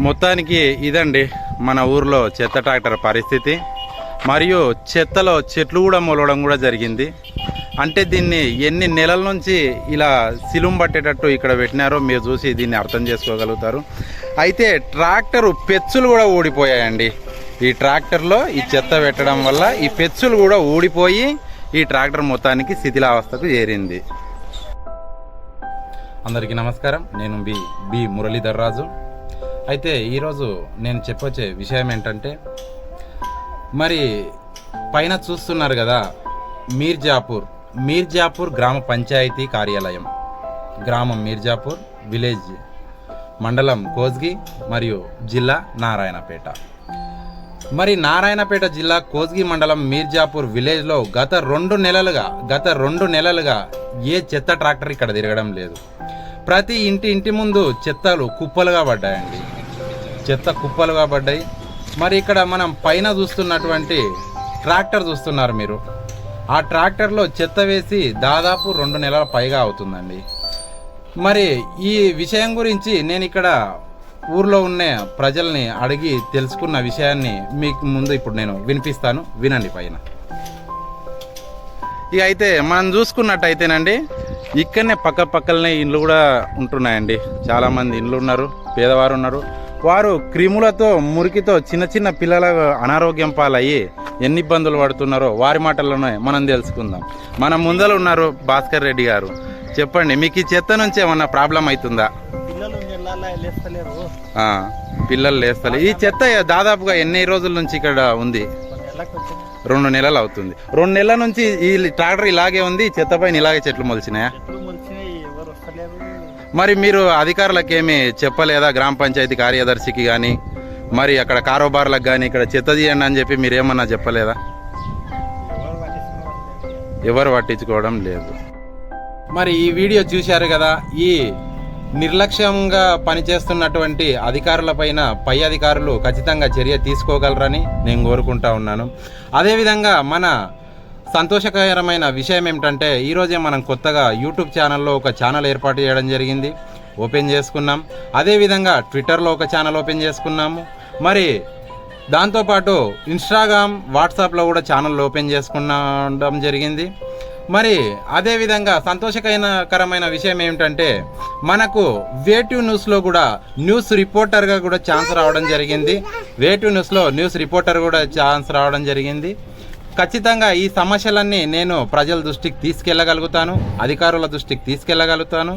మొత్తానికి ఇదండి మన ఊర్లో చెత్త ట్రాక్టర్ పరిస్థితి. మరియు చెత్తలో చెట్లు కూడా మొలవడం కూడా జరిగింది. అంటే దీన్ని ఎన్ని నెలల నుంచి ఇలా సిలుం పట్టేటట్టు ఇక్కడ పెట్టినారో మీరు చూసి దీన్ని అర్థం చేసుకోగలుగుతారు. అయితే ట్రాక్టరు పెచ్చులు కూడా ఊడిపోయాయండి. ఈ ట్రాక్టర్లో ఈ చెత్త పెట్టడం వల్ల ఈ పెచ్చులు కూడా ఊడిపోయి ఈ ట్రాక్టర్ మొత్తానికి శిథిలావస్థకు చేరింది. అందరికీ నమస్కారం. నేను బి మురళీధర్ రాజు. అయితే ఈరోజు నేను చెప్పొచ్చే విషయం ఏంటంటే, మరి పైన చూస్తున్నారు కదా, మీర్జాపూర్ గ్రామ పంచాయతీ కార్యాలయం. గ్రామం మీర్జాపూర్, విలేజ్ మండలం కోస్గి మరియు జిల్లా నారాయణపేట. మరి నారాయణపేట జిల్లా కోస్గి మండలం మీర్జాపూర్ విలేజ్లో గత రెండు నెలలుగా ఏ చెత్త ట్రాక్టర్ ఇక్కడ తిరగడం లేదు. ప్రతి ఇంటి ముందు చెత్తలు కుప్పలుగా పడ్డాయండి. చెత్త కుప్పలుగా పడ్డాయి. మరి ఇక్కడ మనం పైన చూస్తున్నటువంటి ట్రాక్టర్ చూస్తున్నారు మీరు. ఆ ట్రాక్టర్లో చెత్త వేసి దాదాపు 2 నెలల పైగా అవుతుందండి. మరి ఈ విషయం గురించి నేను ఇక్కడ ఊర్లో ఉన్న ప్రజల్ని అడిగి తెలుసుకున్న విషయాన్ని మీకు ముందు ఇప్పుడు నేను వినిపిస్తాను, వినండి పైన. ఇక అయితే మనం చూసుకున్నట్టయితేనండి, ఇక్కడనే పక్కనే ఇండ్లు కూడా ఉంటున్నాయండి. చాలామంది ఇండ్లు ఉన్నారు, పేదవారు ఉన్నారు. వారు క్రిములతో మురికితో చిన్న పిల్లల అనారోగ్యం పాలయ్యి ఎన్ని ఇబ్బందులు పడుతున్నారో వారి మాటల్లోనే మనం తెలుసుకుందాం. మన ముందర ఉన్నారు భాస్కర్ రెడ్డి గారు. చెప్పండి, మీకు ఈ చెత్త నుంచి ఏమన్నా ప్రాబ్లం అవుతుందా? పిల్లలు లేస్తలే. ఈ చెత్త దాదాపుగా ఎన్ని రోజుల నుంచి ఇక్కడ ఉంది? 2 నెలలు అవుతుంది. 2 నెలల నుంచి ఈ ట్రాక్టర్ ఇలాగే ఉంది, చెత్త పైన ఇలాగే చెట్లు మొలిచినాయా? మరి మీరు అధికారులకు ఏమి చెప్పలేదా? గ్రామ పంచాయతీ కార్యదర్శికి కానీ, మరి అక్కడ కారోబార్లకు కానీ ఇక్కడ చెత్త తీయండి అని చెప్పి మీరు ఏమన్నా చెప్పలేదా? ఎవరు పట్టించుకోవడం లేదు. మరి ఈ వీడియో చూశారు కదా. ఈ నిర్లక్ష్యంగా పనిచేస్తున్నటువంటి అధికారులపైన పై అధికారులు ఖచ్చితంగా చర్య తీసుకోగలరని నేను కోరుకుంటా ఉన్నాను. అదేవిధంగా మన సంతోషకరమైన విషయం ఏమిటంటే, ఈరోజే మనం కొత్తగా యూట్యూబ్ ఛానల్లో ఒక ఛానల్ ఏర్పాటు చేయడం జరిగింది, ఓపెన్ చేసుకున్నాం. అదేవిధంగా ట్విట్టర్లో ఒక ఛానల్ ఓపెన్ చేసుకున్నాము. మరి దాంతోపాటు ఇన్స్టాగ్రామ్, వాట్సాప్లో కూడా ఛానల్ ఓపెన్ చేసుకునడం జరిగింది. మరి అదేవిధంగా సంతోషకరమైన విషయం ఏమిటంటే, మనకు వేటివ్ న్యూస్లో కూడా న్యూస్ రిపోర్టర్గా కూడా ఛాన్స్ రావడం జరిగింది. వేటివ్ న్యూస్లో న్యూస్ రిపోర్టర్ కూడా ఛాన్స్ రావడం జరిగింది. ఖచ్చితంగా ఈ సమస్యలన్నీ నేను ప్రజల దృష్టికి తీసుకెళ్ళగలుగుతాను, అధికారుల దృష్టికి తీసుకెళ్ళగలుగుతాను.